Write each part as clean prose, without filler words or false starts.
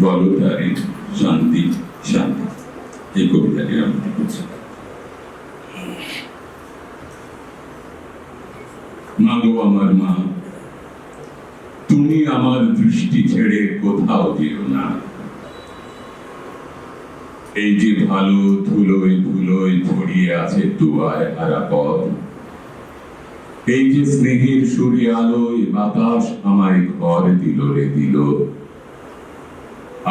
বলো তারে শান্তি শান্তি, এই কবিতাটি আমি লিখেছি। মা গো আমার মা, তুমি আমার দৃষ্টি ছেড়ে কোথাও যেও না। এই যে ভালো ধুলোয় ধুলোয় ছড়িয়ে আছে দুয়ায় হারা পথ, এই যে স্নেহের সূর্য আলোয় বাতাস আমায় ঘর দিল রে দিল।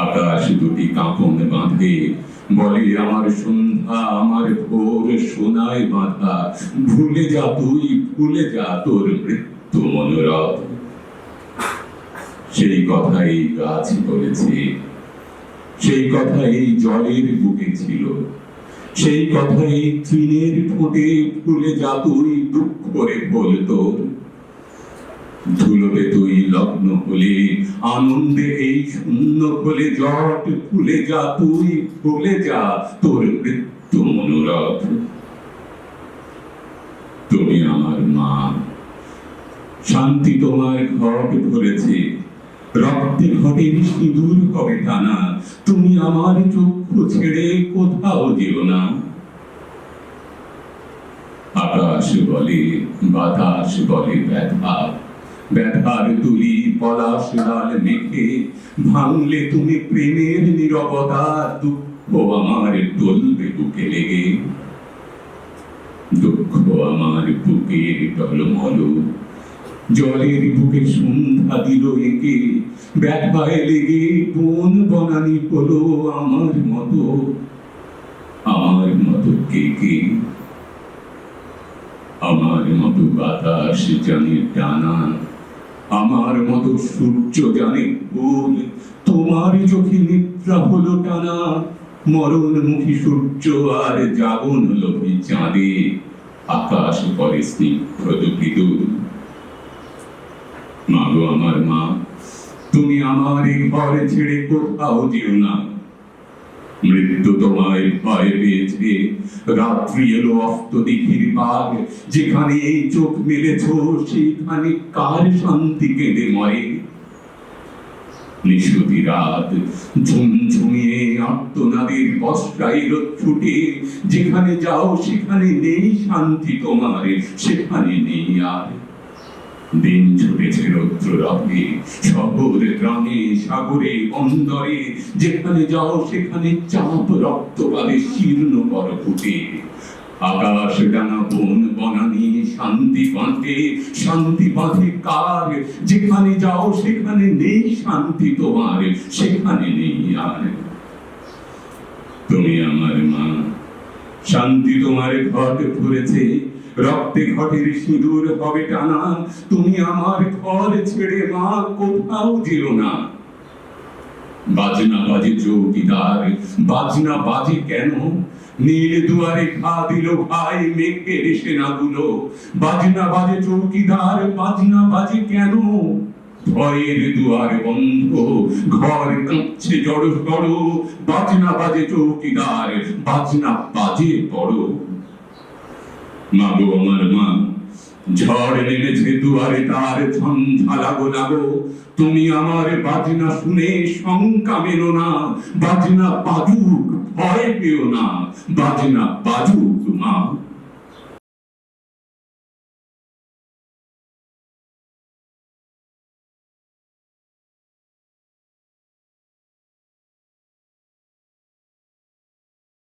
আকাশ দুটি কাঁপনে বাঁধে, বলে আমার সন্ধ্যা আমার ভোর সোনায় বাঁধা। ভুলে যা তুই, ভুলে যা তোর মৃত্যু মনোরথ। সেই কথাই গাছ বলেছে, সেই কথাই জলের বুকে ছিল, সেই কথাই তৃণের ঠোঁটে। ভুলে যা তুই, দুঃখ রে ভোল তোর। ধুলোতে তুই লগ্ন হলে, আনন্দে এই শূন্য হলে জট। ভুলে যা তুই, ভুলে যা তোর মৃত্যু মনোরথ। তুমি আমার মা, শান্তি তোমার ঘট ভরেছে, রক্তে ঘটের সিঁদুর হবে টানা। তুমি আমার চক্ষু ছেড়ে কোথাও যেও না। আকাশ বলে, বাতাস বলে ব্যথা, ব্যথার তুলি পলাশ লাল মেঘে। ভাঙলে তুমি প্রেমের নীরবতা, দুঃখ আমার টলবে বুকে লেগে। দুঃখ আমার বুকের টলমল, জলের বুকে সন্ধ্যা দিল একে। ব্যথায় লেগে বন বনানি হলো আমার মতো, আমার মতো কে কে। আমার মতো বাতাস জানে টানা, আমার মতো সূর্য জানে ভুল। তোমার চোখে নিদ্রা হলো টানা, মরণমুখী সূর্য আর জাগন লোভী চাঁদে। আকাশ করে স্নিগ্ধ বিদুর। মা গো আমার মা, তুমি আমার এই ঘর ছেড়ে কোথাও যেও না। মৃত্যু তোমায় ভয় পেয়েছে, রাত্রি এলো অস্ত দিঘির পার। যেখানে এই চোখ মেলেছ, সেখানে কার শান্তি কেঁদে মরে। নিশুতি রাত ঝুমঝুমিয়ে আর্তনাদের বর্ষায় ছুটে। যেখানে যাও সেখানে নেই শান্তি তোমার, সেখানে নেই আর। দিন ছুটেছে রৌদ্র রথে, শহর গ্রামে সাগরে বন্দরে। যেখানে যাও সেখানে চাপ রক্তবাদে শীর্ণ কর ফুটে। আকাশ ডানা বন বনানি শান্তি বাঁধে, শান্তি বাঁধে কার। যেখানে যাও সেখানে নেই শান্তি তোমার, সেখানে নেই আর। তুমি আমার মা, শান্তি তোমার ঘট ভরেছে, রক্তে ঘটের সিঁদুর হবে টানা। তুমি আমার ঘর ছেড়ে মা কোথাও যেও না। বাজনা বাজে চৌকিদার, বাজনা বাজে কেন? নীল দুয়ারে ঘা দিল ভাই মেঘের সেনাগুলো। বাজনা বাজে চৌকিদার, বাজনা বাজে কেন? ভয়ের দুয়ার বন্ধ, ঘর কাঁপছে জড় জড়। বাজনা বাজে চৌকিদার, বাজনা বাজে বড়। মা গো আমার মা, ঝড় নেমেছে দুয়ারে তার, ঝঞ্ঝা লাগো লাগো। তুমি আমার বাজনা শুনে শঙ্কা মেলো না। বাজনা বাজুক, ভয় পেও না, বাজনা বাজুক মা।